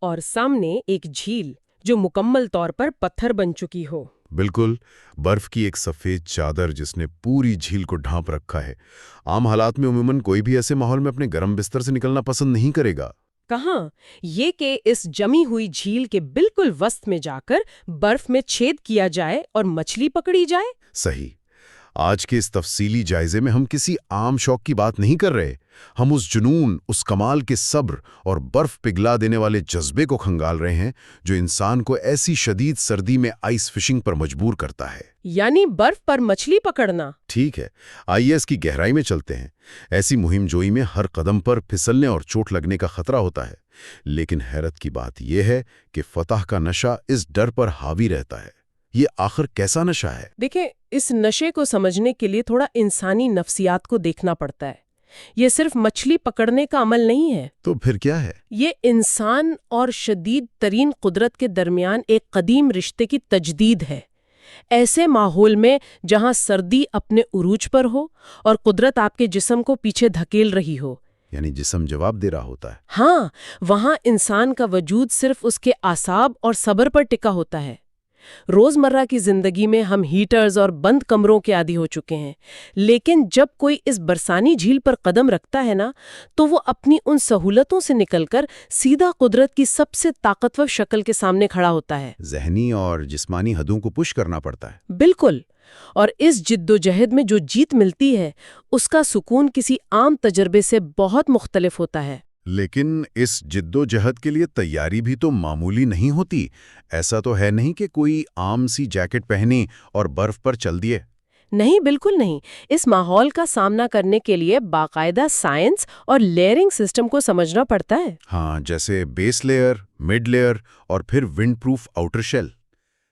اور سامنے ایک جھیل جو مکمل طور پر پتھر بن چکی ہو۔ بالکل، برف کی ایک سفید چادر جس نے پوری جھیل کو ڈھانپ رکھا ہے۔ عام حالات میں عموماً کوئی بھی ایسے ماحول میں اپنے گرم بستر سے نکلنا پسند نہیں کرے گا۔ کہاں یہ کہ اس جمی ہوئی جھیل کے بالکل وسط میں جا کر برف میں چھید کیا جائے اور مچھلی پکڑی جائے۔ صحیح۔ آج کے اس تفصیلی جائزے میں ہم کسی عام شوق کی بات نہیں کر رہے، ہم اس جنون، اس کمال کے صبر اور برف پگھلا دینے والے جذبے کو کھنگال رہے ہیں جو انسان کو ایسی شدید سردی میں آئس فشنگ پر مجبور کرتا ہے۔ یعنی برف پر مچھلی پکڑنا۔ ٹھیک ہے، آئیے اس کی گہرائی میں چلتے ہیں۔ ایسی مہم جوئی میں ہر قدم پر پھسلنے اور چوٹ لگنے کا خطرہ ہوتا ہے، لیکن حیرت کی بات یہ ہے کہ فتح کا نشہ اس ڈر پر حاوی رہتا ہے۔ یہ آخر کیسا نشہ ہے؟ دیکھیں، اس نشے کو سمجھنے کے لیے تھوڑا انسانی نفسیات کو دیکھنا پڑتا ہے۔ یہ صرف مچھلی پکڑنے کا عمل نہیں ہے۔ تو پھر کیا ہے؟ یہ انسان اور شدید ترین قدرت کے درمیان ایک قدیم رشتے کی تجدید ہے۔ ایسے ماحول میں جہاں سردی اپنے عروج پر ہو اور قدرت آپ کے جسم کو پیچھے دھکیل رہی ہو، یعنی جسم جواب دے رہا ہوتا ہے۔ ہاں، وہاں انسان کا وجود صرف اس کے اعصاب اور صبر پر ٹکا ہوتا ہے۔ روزمرہ کی زندگی میں ہم ہیٹرز اور بند کمروں کے عادی ہو چکے ہیں، لیکن جب کوئی اس برسانی جھیل پر قدم رکھتا ہے نا، تو وہ اپنی ان سہولتوں سے نکل کر سیدھا قدرت کی سب سے طاقتور شکل کے سامنے کھڑا ہوتا ہے۔ ذہنی اور جسمانی حدوں کو پش کرنا پڑتا ہے۔ بالکل، اور اس جد و جہد میں جو جیت ملتی ہے، اس کا سکون کسی عام تجربے سے بہت مختلف ہوتا ہے۔ لیکن اس جد و جہد کے لیے تیاری بھی تو معمولی نہیں ہوتی۔ ایسا تو ہے نہیں کہ کوئی عام سی جیکٹ پہنی اور برف پر چل دیے۔ نہیں، بالکل نہیں۔ اس ماحول کا سامنا کرنے کے لیے باقاعدہ سائنس اور لیئرنگ سسٹم کو سمجھنا پڑتا ہے۔ ہاں، جیسے بیس لیئر، مڈ لیئر اور پھر ونڈ پروف آؤٹر شیل۔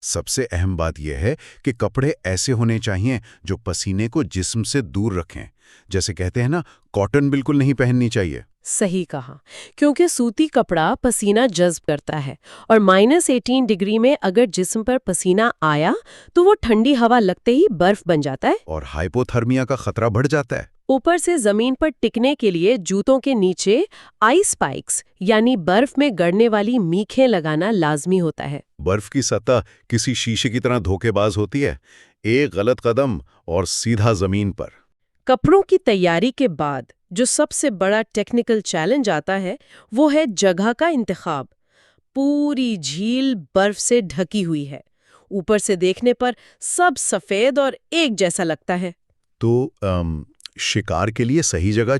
سب سے اہم بات یہ ہے کہ کپڑے ایسے ہونے چاہیے جو پسینے کو جسم سے دور رکھیں۔ جیسے کہتے ہیں نا، کاٹن بالکل نہیں پہننی چاہیے۔ صحیح کہا، کیونکہ سوتی کپڑا پسینہ جذب کرتا ہے، اور -18 ڈگری میں اگر جسم پر پسینہ آیا تو وہ ٹھنڈی ہوا لگتے ہی برف بن جاتا ہے اور ہائپوتھرمیا کا خطرہ بڑھ جاتا ہے۔ اوپر سے زمین پر ٹکنے کے لیے جوتوں کے نیچے آئس اسپائکس یعنی برف میں گڑنے والی میخیں لگانا لازمی ہوتا ہے۔ برف کی سطح کسی شیشے کی طرح دھوکے باز ہوتی ہے، ایک غلط قدم اور سیدھا زمین پر۔ کپڑوں کی تیاری کے بعد جو سب سے بڑا ٹیکنیکل چیلنج آتا ہے وہ ہے جگہ کا انتخاب۔ پوری جھیل برف سے ڈھکی ہوئی ہے، اوپر سے دیکھنے پر سب سفید اور ایک جیسا لگتا ہے۔ تو شکار کے لیے صحیح جگہ